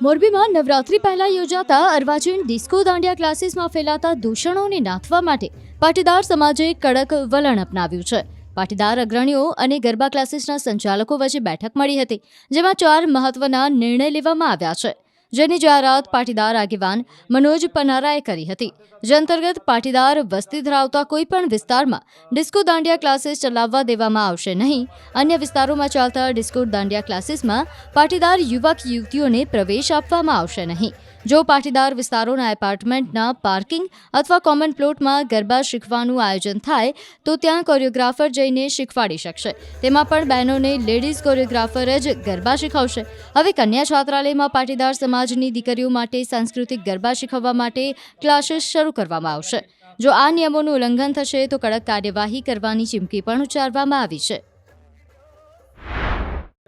મોરબીમાં નવરાત્રી પહેલા યોજાતા અર્વાચીન ડિસ્કો દાંડિયા ક્લાસીસમાં ફેલાતા દૂષણોને નાથવા માટે પાટીદાર સમાજે કડક વલણ અપનાવ્યું છે। પાટીદાર અગ્રણીઓ અને ગરબા ક્લાસીસના સંચાલકો વચ્ચે બેઠક મળી હતી, જેમાં 4 મહત્વના નિર્ણય લેવામાં આવ્યા છે, જેની જાહેરાત પાટીદાર આગેવાન મનોજ પનારાએ કરી હતી। જે અંતર્ગત પાટીદાર વસ્તી ધરાવતા કોઈપણ વિસ્તારમાં ડિસ્કો દાંડિયા ક્લાસીસ ચલાવવા દેવામાં આવશે નહીં। અન્ય વિસ્તારોમાં ચાલતા ડિસ્કો દાંડિયા ક્લાસીસમાં પાટીદાર યુવક યુવતીઓને પ્રવેશ આપવામાં આવશે નહીં। જો પાટીદાર વિસ્તારોના એપાર્ટમેન્ટના પાર્કિંગ અથવા કોમન પ્લોટમાં ગરબા શીખવાનું આયોજન થાય તો ત્યાં કોરિયોગ્રાફર જઈને શીખવાડી શકશે। તેમાં પણ બહેનોને લેડીઝ કોરિયોગ્રાફર જ ગરબા શીખવશે। હવે કન્યા છાત્રાલયમાં પાટીદાર સમાજની દીકરીઓ માટે સાંસ્કૃતિક ગરબા શીખવવા માટે ક્લાસીસ શરૂ કરવામાં આવશે। જો આ નિયમોનું ઉલ્લંઘન થશે તો કડક કાર્યવાહી કરવાની ચીમકી પણ ઉચ્ચારવામાં આવી છે।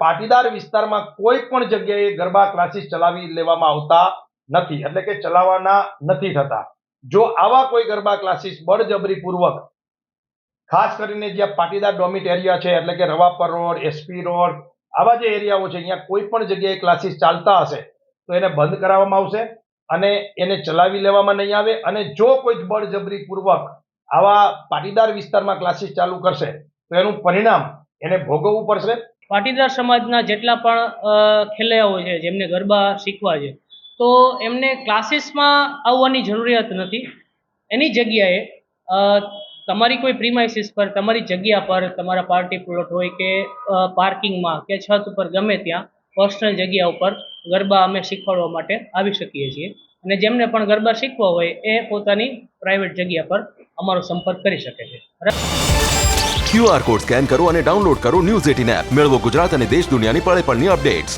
પાટીદાર વિસ્તારમાં કોઈ પણ જગ્યાએ ગરબા ક્લાસીસ ચલાવી લેવામાં આવતા નથી, એટલે કે ચલાવવાના નથી થતા। જો આવા કોઈ ગરબા ક્લાસીસ બળજબરીપૂર્વક, ખાસ કરીને જ્યાં પાટીદાર ડોમિટ એરિયા છે, એટલે કે રવાપર રોડ, એસપી રોડ, આવા જે એરિયાઓ છે, અહીંયા કોઈ પણ જગ્યાએ ક્લાસીસ ચાલતા હશે તો એને બંધ કરાવવામાં આવશે અને એને ચલાવી લેવામાં નહીં આવે। અને જો કોઈ બળજબરીપૂર્વક આવા પાટીદાર વિસ્તારમાં ક્લાસીસ ચાલુ કરશે તો એનું પરિણામ એને ભોગવવું પડશે। પાટીદાર સમાજના જેટલા પણ ખેલૈયાઓ છે, જેમને ગરબા શીખવા છે, તો એમને ક્લાસીસમાં આવવાની જરૂરિયાત નથી। એની જગ્યાએ તમારી કોઈ પ્રીમાઇસીસ પર, તમારી જગ્યા પર, તમારા પાર્ટી પ્લોટ હોય કે પાર્કિંગમાં કે છત ઉપર, ગમે ત્યાં પર્સનલ જગ્યા ઉપર ગરબા અમે શીખવાડવા માટે આવી શકીએ છીએ। અને જેમને પણ ગરબા શીખવા હોય એ પોતાની પ્રાઇવેટ જગ્યા પર અમારો સંપર્ક કરી શકે છે। QR કોડ સ્કેન કરો અને ડાઉનલોડ કરો ન્યૂઝ 18 એપ। મેળવો ગુજરાત અને દેશ દુનિયાની પળે પળની અપડેટ્સ।